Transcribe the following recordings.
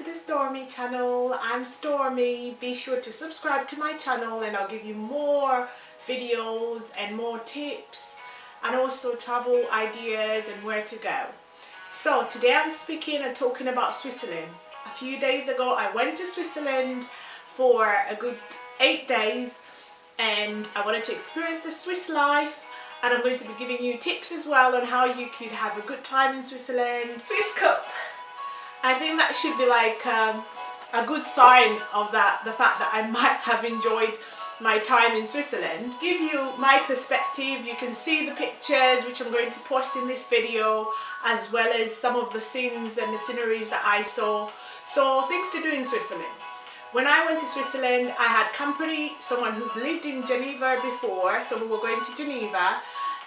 the Stormy channel. I'm Stormy. Be sure to subscribe to my channel and I'll give you more videos and more tips and also travel ideas and where to go. So today I'm speaking and talking about Switzerland. A few days ago I went to Switzerland for a good 8 days and I wanted to experience the Swiss life, and I'm going to be giving you tips as well on how you could have a good time in Switzerland. Swiss Cup. I think that should be like a good sign of the fact that I might have enjoyed my time in Switzerland. Give you my perspective. You can see the pictures which I'm going to post in this video, as well as some of the scenes and the sceneries that I saw. So things to do in Switzerland. When I went to Switzerland, I had company, someone who's lived in Geneva before, so we were going to Geneva,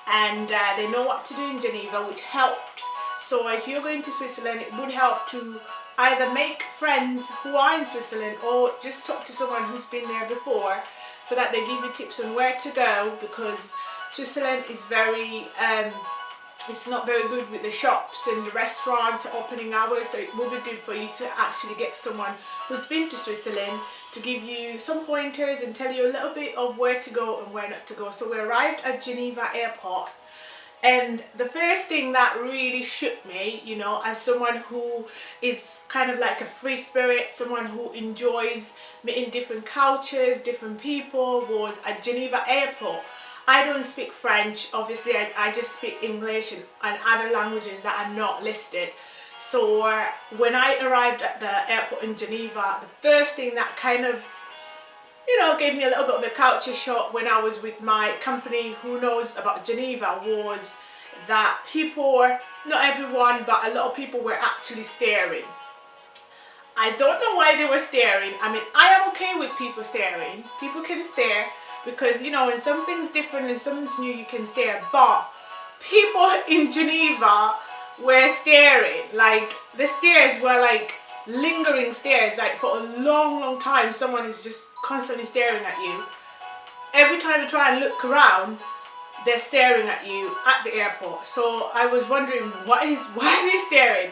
and they know what to do in Geneva, which helped. So if you're going to Switzerland, it would help to either make friends who are in Switzerland or just talk to someone who's been there before, so that they give you tips on where to go, because Switzerland is very it's not very good with the shops and the restaurants opening hours, so it will be good for you to actually get someone who's been to Switzerland to give you some pointers and tell you a little bit of where to go and where not to go. So we arrived at Geneva airport, and the first thing that really shook me, you know, as someone who is kind of like a free spirit, someone who enjoys meeting different cultures, different people, was at Geneva airport. I don't speak French, obviously. I just speak English and other languages that are not listed. So when I arrived at the airport in Geneva, the first thing that kind of, you know, gave me a little bit of a culture shock when I was with my company who knows about Geneva was that people, not everyone, but a lot of people were actually staring. I don't know why they were staring. I mean, I am okay with people staring. People can stare, because, you know, when something's different and something's new, you can stare. But people in Geneva were staring. Like, the stares were like lingering stares. Like, for a long time, someone is just constantly staring at you. Every time you try and look around, they're staring at you at the airport. So I was wondering, why are they staring?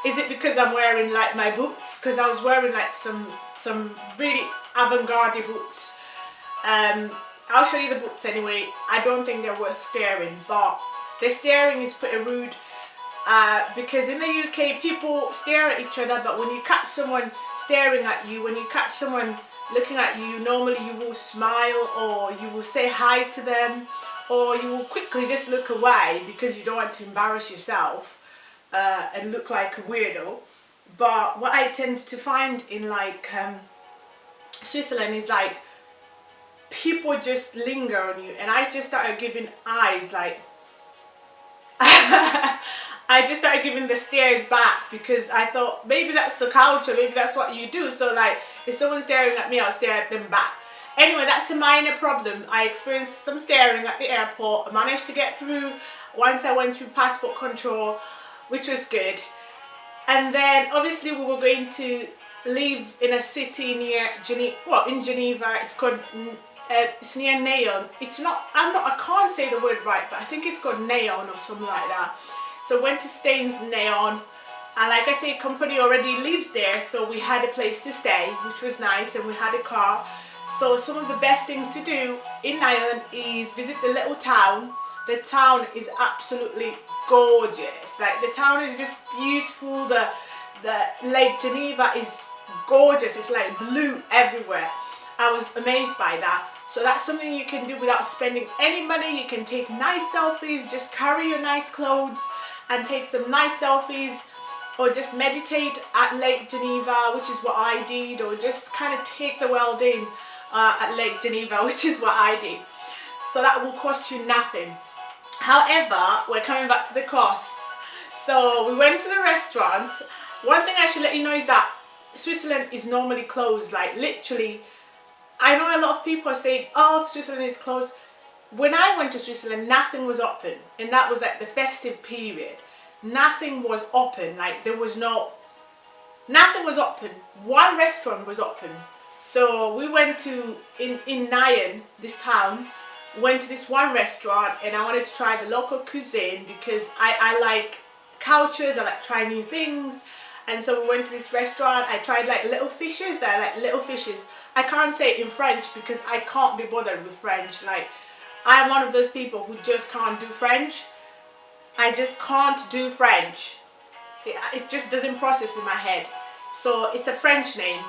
Is it because I'm wearing like my boots? Because I was wearing like some really avant-garde boots. I'll show you the boots anyway. I don't think they're worth staring, but the staring is pretty rude, because in the UK people stare at each other, but when you catch someone staring at you, when you catch someone looking at you, normally you will smile, or you will say hi to them, or you will quickly just look away because you don't want to embarrass yourself and look like a weirdo. But what I tend to find in like Switzerland is like people just linger on you, and I just started giving eyes, like I just started giving the stares back, because I thought maybe that's the culture, maybe that's what you do. So like, if someone's staring at me, I'll stare at them back. Anyway, that's a minor problem. I experienced some staring at the airport. I managed to get through once I went through passport control, which was good. And then obviously we were going to live in a city near Geneva. Well, in Geneva, it's called it's near Neon. I can't say the word right, but I think it's called Neon or something like that. So went to stay in Neon, and like I say, company already lives there, so we had a place to stay, which was nice, and we had a car. So some of the best things to do in Neon is visit the little town. The town is absolutely gorgeous. Like, the town is just beautiful. The Lake Geneva is gorgeous. It's like blue everywhere. I was amazed by that. So that's something you can do without spending any money. You can take nice selfies, just carry your nice clothes and take some nice selfies, or just meditate at Lake Geneva, which is what I did, or just kind of take the world in at Lake Geneva, which is what I did. So that will cost you nothing. However, we're coming back to the costs. So we went to the restaurants. One thing I should let you know is that Switzerland is normally closed, like literally. I know a lot of people are saying, oh, Switzerland is closed. When I went to Switzerland, nothing was open, and that was like the festive period. Nothing was open, like there was nothing was open. One restaurant was open. So we went to, in Nyon, this town, went to this one restaurant, and I wanted to try the local cuisine because I like cultures, I like trying new things. And so we went to this restaurant. I tried like little fishes there, like little fishes. I can't say it in French because I can't be bothered with French. Like, I'm one of those people who just can't do French. I just can't do French. It just doesn't process in my head. So it's a French name.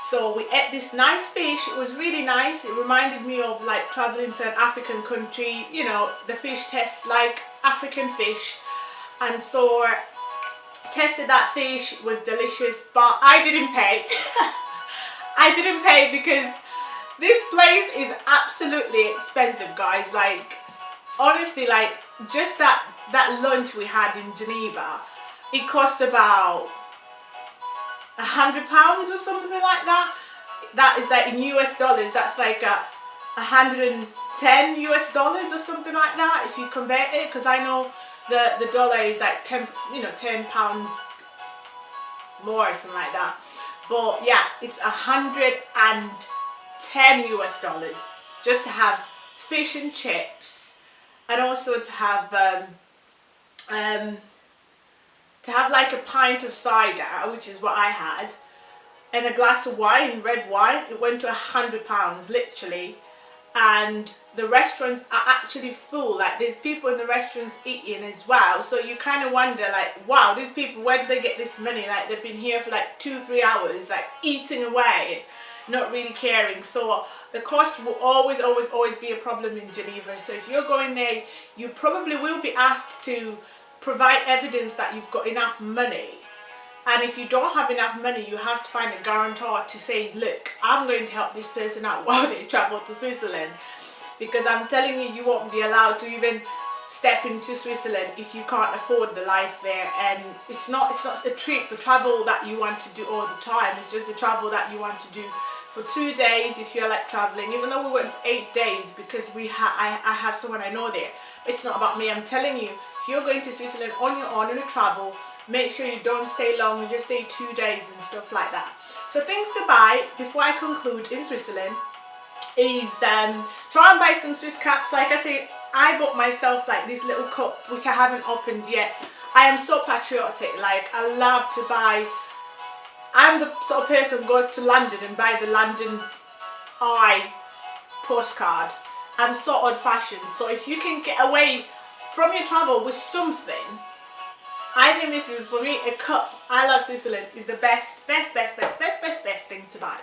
So we ate this nice fish. It was really nice. It reminded me of like traveling to an African country. You know, the fish tastes like African fish. And so tested that fish. It was delicious, but I didn't pay. I didn't pay because this place is absolutely expensive, guys. Like, honestly, like just that lunch we had in Geneva, it cost about £100 or something like that. That is like in US dollars. That's like $110 or something like that if you convert it. Because I know the dollar is like £10 more or something like that. But yeah, it's $110 just to have fish and chips, and also to have like a pint of cider, which is what I had, and a glass of wine, red wine. It went to £100 literally. And the restaurants are actually full. Like, there's people in the restaurants eating as well, so you kind of wonder, like, wow, these people, where do they get this money? Like, they've been here for like 2-3 hours, like eating away, not really caring. So the cost will always be a problem in Geneva. So if you're going there, you probably will be asked to provide evidence that you've got enough money. And if you don't have enough money, you have to find a guarantor to say, look, I'm going to help this person out while they travel to Switzerland. Because I'm telling you, you won't be allowed to even step into Switzerland if you can't afford the life there. And it's not a trip, the travel that you want to do all the time. It's just a travel that you want to do for 2 days if you're like traveling. Even though we went for 8 days because I have someone I know there. It's not about me. I'm telling you, if you're going to Switzerland on your own in a travel, make sure you don't stay long, you just stay 2 days and stuff like that. So things to buy before I conclude in Switzerland is try and buy some Swiss caps. Like I said, I bought myself like this little cup which I haven't opened yet. I am so patriotic. Like, I love to buy. I'm the sort of person who goes to London and buy the London Eye postcard. I'm so old-fashioned. So if you can get away from your travel with something, I think this is, for me, a cup. I love Switzerland. Is the best thing to buy.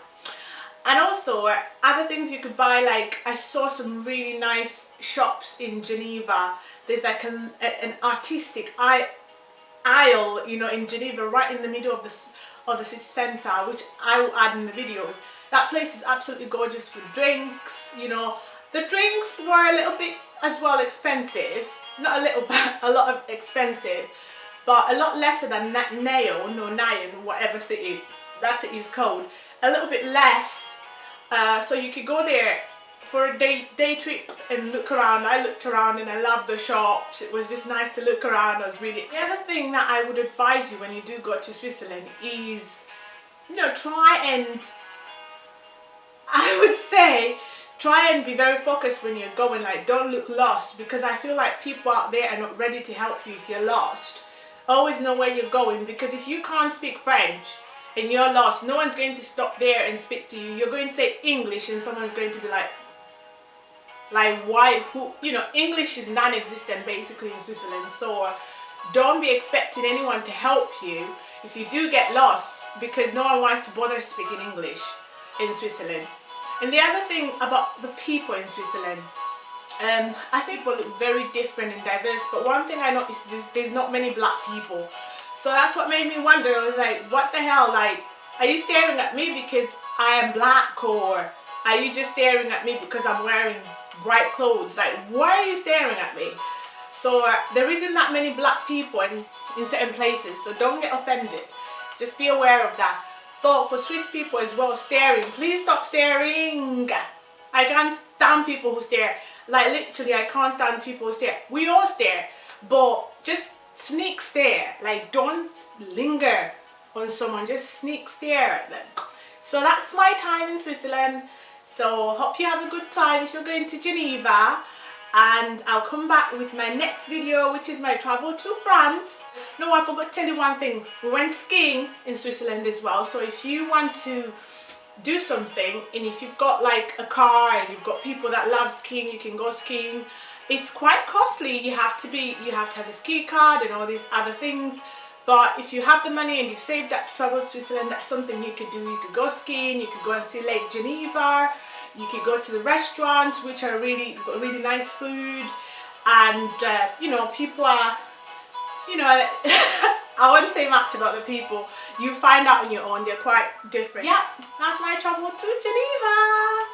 And also other things you could buy, like I saw some really nice shops in Geneva. There's like an artistic aisle, you know, in Geneva, right in the middle of the city centre, which I will add in the videos. That place is absolutely gorgeous for drinks. You know, the drinks were a little bit as well expensive. Not a little, but a lot of expensive. But a lot lesser than Nyon, whatever city that city is called. A little bit less, so you could go there for a day trip and look around. I looked around and I loved the shops. It was just nice to look around. I was really excited. The other thing that I would advise you when you do go to Switzerland is, you know, try and be very focused when you're going. Like, don't look lost, because I feel like people out there are not ready to help you if you're lost. Always know where you're going, because if you can't speak French and you're lost, no one's going to stop there and speak to you. You're going to say English and someone's going to be like why, who, you know, English is non-existent basically in Switzerland. So don't be expecting anyone to help you if you do get lost, because no one wants to bother speaking English in Switzerland. And the other thing about the people in Switzerland, I think people look very different and diverse, but one thing I noticed is there's not many black people. So that's what made me wonder. I was like, what the hell? Like, are you staring at me because I am black, or are you just staring at me because I'm wearing bright clothes? Like, why are you staring at me? So there isn't that many black people in certain places, so don't get offended. Just be aware of that. But for Swiss people as well, staring, please stop staring. I can't stand people who stare. Like, literally, I can't stand people who stare. We all stare, but just sneak stare. Like, don't linger on someone, just sneak stare at them. So that's my time in Switzerland. So hope you have a good time if you're going to Geneva. and I'll come back with my next video, which is my travel to France. No, I forgot to tell you one thing. We went skiing in Switzerland as well, so if you want to do something, and if you've got like a car and you've got people that love skiing, you can go skiing. It's quite costly. You have to have a ski card and all these other things, but if you have the money and you've saved up to travel to Switzerland, that's something you could do. You could go skiing, you could go and see Lake Geneva, you could go to the restaurants, which are got really nice food, and you know, people are, you know, I won't say much about the people. You find out on your own, they're quite different. Yeah, that's my travel to Geneva.